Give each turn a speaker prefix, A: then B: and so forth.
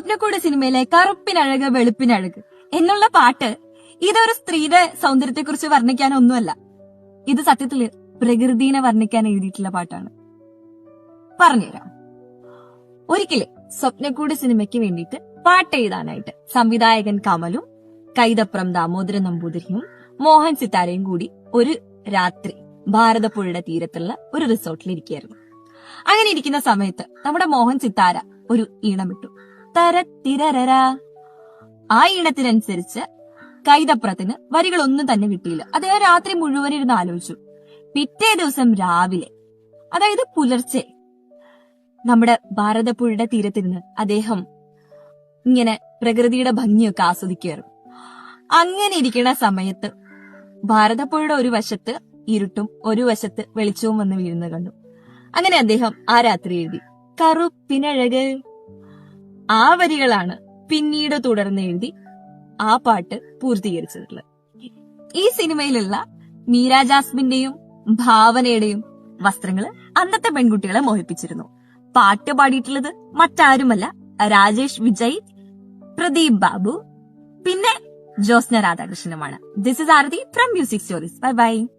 A: സ്വപ്നക്കൂട് സിനിമയിലെ കറുപ്പിനഴക് വെളുപ്പിനഴക് എന്നുള്ള പാട്ട് ഇതൊരു സ്ത്രീയുടെ സൗന്ദര്യത്തെക്കുറിച്ച് വർണ്ണിക്കാനൊന്നുമല്ല. ഇത് സത്യത്തില് പ്രകൃതിനെ വർണ്ണിക്കാൻ എഴുതിയിട്ടുള്ള പാട്ടാണ്. പറഞ്ഞുതരാം. ഒരിക്കല് സ്വപ്നക്കൂട് സിനിമയ്ക്ക് വേണ്ടിയിട്ട് പാട്ട് എഴുതാനായിട്ട് സംവിധായകൻ കമലും കൈതപ്രം ദാമോദരൻ നമ്പൂതിരിയും മോഹൻ സിത്താരയും കൂടി ഒരു രാത്രി ഭാരതപ്പുഴയുടെ തീരത്തുള്ള ഒരു റിസോർട്ടിൽ ഇരിക്കുകയായിരുന്നു. അങ്ങനെ ഇരിക്കുന്ന സമയത്ത് നമ്മുടെ മോഹൻ സിത്താര ഒരു ഈണമിട്ടു. തരത്തിരര. ആ ഈണത്തിനനുസരിച്ച് കൈതപ്രത്തിന് വരികളൊന്നും തന്നെ കിട്ടിയില്ല. അദ്ദേഹം രാത്രി മുഴുവൻ ഇരുന്ന് ആലോചിച്ചു. പിറ്റേ ദിവസം രാവിലെ, അതായത് പുലർച്ചെ, നമ്മുടെ ഭാരതപ്പുഴയുടെ തീരത്തിരുന്ന് അദ്ദേഹം ഇങ്ങനെ പ്രകൃതിയുടെ ഭംഗിയൊക്കെ ആസ്വദിക്കുകയായിരുന്നു. അങ്ങനെ ഇരിക്കുന്ന സമയത്ത് ഭാരതപ്പുഴയുടെ ഒരു വശത്ത് ഇരുട്ടും ഒരു വശത്ത് വെളിച്ചവും വന്ന് വീഴുന്നത് കണ്ടു. അങ്ങനെ അദ്ദേഹം ആ രാത്രി എഴുതി കറുപ്പിനഴക്. ആ വരികളാണ് പിന്നീട് തുടർന്ന് എഴുതി ആ പാട്ട് പൂർത്തീകരിച്ചിട്ടുള്ളത്. ഈ സിനിമയിലുള്ള മീര ജാസ്മിന്റെയും ഭാവനയുടെയും വസ്ത്രങ്ങള് അന്നത്തെ പെൺകുട്ടികളെ മോഹിപ്പിച്ചിരുന്നു. പാട്ട് പാടിയിട്ടുള്ളത് മറ്റാരുമല്ല, രാജേഷ് വിജയ്, പ്രദീപ് ബാബു, പിന്നെ ജ്യോത്സ്ന രാധാകൃഷ്ണനുമാണ്. This is Aarti from music stories. Bye by.